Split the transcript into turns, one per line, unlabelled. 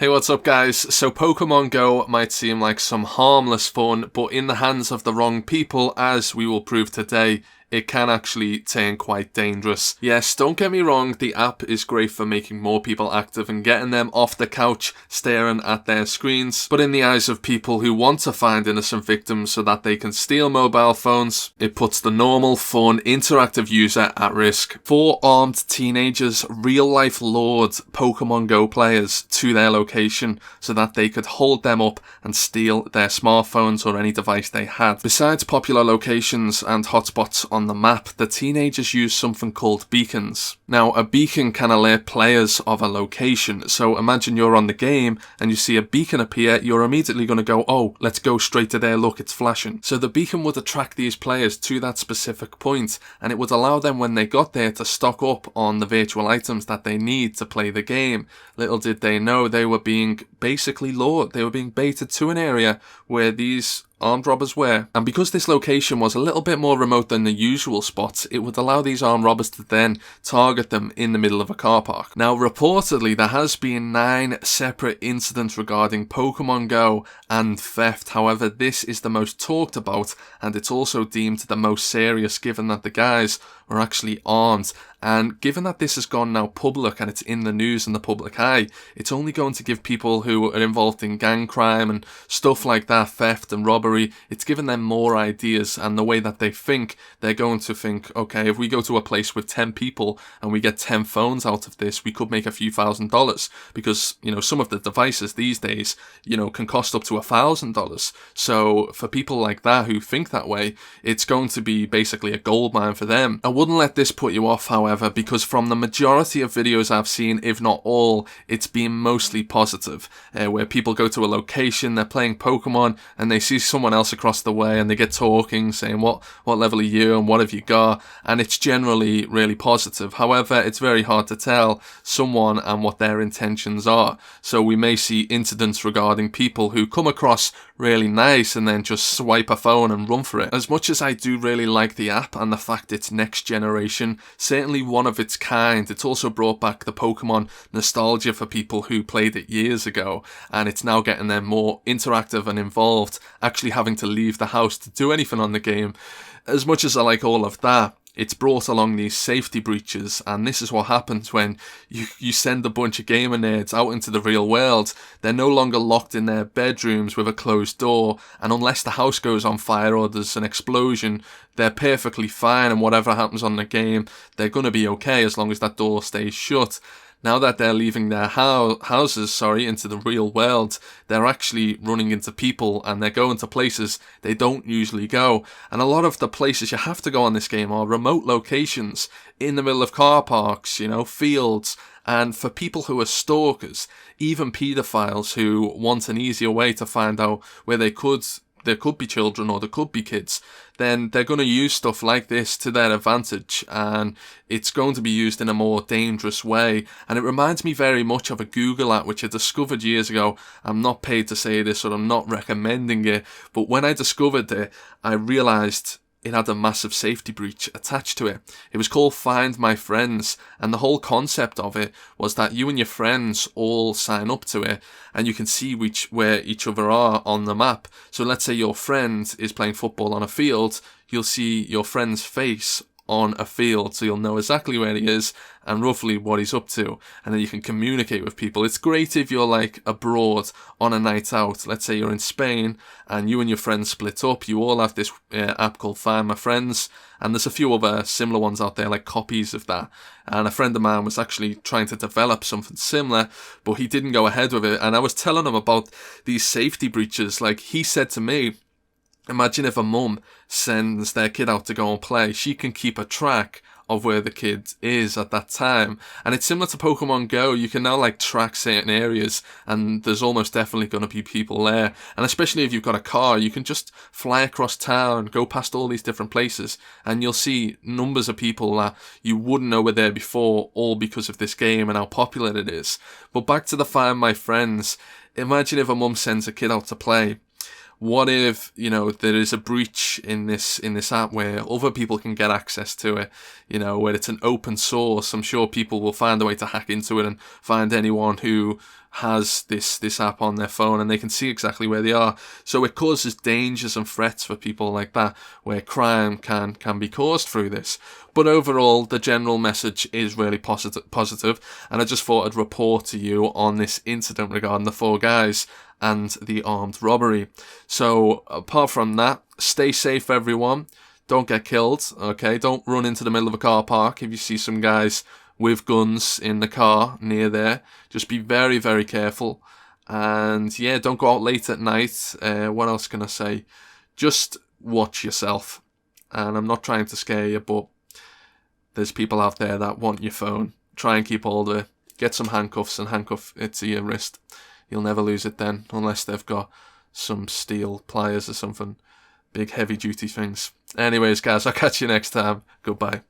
Hey, what's up guys? So Pokemon Go might seem like some harmless fun, but in the hands of the wrong people, as we will prove today, it can actually turn quite dangerous. Yes, don't get me wrong, the app is great for making more people active and getting them off the couch staring at their screens, but in the eyes of people who want to find innocent victims so that they can steal mobile phones, it puts the normal, fun, interactive user at risk. 4 armed teenagers real-life lured Pokemon Go players to their location so that they could hold them up and steal their smartphones or any device they had. Besides popular locations and hotspots on the map, the teenagers use something called beacons. Now, a beacon can alert players of a location, so imagine you're on the game and you see a beacon appear, you're immediately going to go, oh, let's go straight to there, look, it's flashing. So the beacon would attract these players to that specific point, and it would allow them when they got there to stock up on the virtual items that they need to play the game. Little did they know they were being basically lured, they were being baited to an area where these armed robbers were, and because this location was a little bit more remote than the usual spots, it would allow these armed robbers to then target them in the middle of a car park. Now, reportedly, there has been 9 separate incidents regarding Pokemon Go and theft. However, this is the most talked about, and it's also deemed the most serious given that the guys were actually armed. And given that this has gone now public and it's in the news and the public eye, it's only going to give people who are involved in gang crime and stuff like that, theft and robbery, it's given them more ideas, and the way that they think, they're going to think, okay, if we go to a place with 10 people and we get 10 phones out of this, we could make a few $1,000s, because, you know, some of the devices these days, you know, can cost up to $1,000. So for people like that who think that way, it's going to be basically a goldmine for them. I wouldn't let this put you off, however, because from the majority of videos I've seen, if not all, it's been mostly positive, where people go to a location, they're playing Pokemon, and they see someone else across the way, and they get talking, saying, what level are you, and what have you got, and it's generally really positive. However, it's very hard to tell someone and what their intentions are, so we may see incidents regarding people who come across really nice and then just swipe a phone and run for it. As much as I do really like the app and the fact it's next generation, certainly one of its kind, it's also brought back the Pokemon nostalgia for people who played it years ago, and it's now getting them more interactive and involved, actually having to leave the house to do anything on the game. As much as I like all of that, it's brought along these safety breaches, and this is what happens when you send a bunch of gamer nerds out into the real world. They're no longer locked in their bedrooms with a closed door, and unless the house goes on fire or there's an explosion, they're perfectly fine, and whatever happens on the game, they're going to be okay as long as that door stays shut. Now that they're leaving their houses into the real world, they're actually running into people and they're going to places they don't usually go. And a lot of the places you have to go on this game are remote locations in the middle of car parks, you know, fields. And for people who are stalkers, even paedophiles who want an easier way to find out where there could be children or there could be kids, then they're going to use stuff like this to their advantage, and it's going to be used in a more dangerous way. And it reminds me very much of a Google app which I discovered years ago. I'm not paid to say this, or I'm not recommending it, but when I discovered it, I realised it had a massive safety breach attached to it. It was called Find My Friends, and the whole concept of it was that you and your friends all sign up to it, and you can see where each other are on the map. So let's say your friend is playing football on a field, you'll see your friend's face on a field, so you'll know exactly where he is and roughly what he's up to, and then you can communicate with people. It's great if you're like abroad on a night out. Let's say you're in Spain and you and your friends split up, you all have this app called Find My Friends, and there's a few other similar ones out there, like copies of that, and a friend of mine was actually trying to develop something similar, but he didn't go ahead with it. And I was telling him about these safety breaches. Like, he said to me, imagine if a mum sends their kid out to go and play, she can keep a track of where the kid is at that time. And it's similar to Pokemon Go. You can now like track certain areas, and there's almost definitely going to be people there. And especially if you've got a car, you can just fly across town, go past all these different places, and you'll see numbers of people that you wouldn't know were there before, all because of this game and how popular it is. But back to the Find My Friends. Imagine if a mum sends a kid out to play. What if, you know, there is a breach in this app where other people can get access to it, you know, where it's an open source? I'm sure people will find a way to hack into it and find anyone who has this app on their phone, and they can see exactly where they are. So it causes dangers and threats for people like that, where crime can be caused through this. But overall, the general message is really positive, and I just thought I'd report to you on this incident regarding the 4 guys and the armed robbery. So apart from that, stay safe, everyone. Don't get killed, okay? Don't run into the middle of a car park if you see some guys with guns in the car near there. Just be very, very careful. And yeah, don't go out late at night. What else can I say? Just watch yourself. And I'm not trying to scare you, but there's people out there that want your phone. Try and keep hold of it. Get some handcuffs and handcuff it to your wrist. You'll never lose it then, unless they've got some steel pliers or something. Big heavy duty things. Anyways, guys, I'll catch you next time. Goodbye.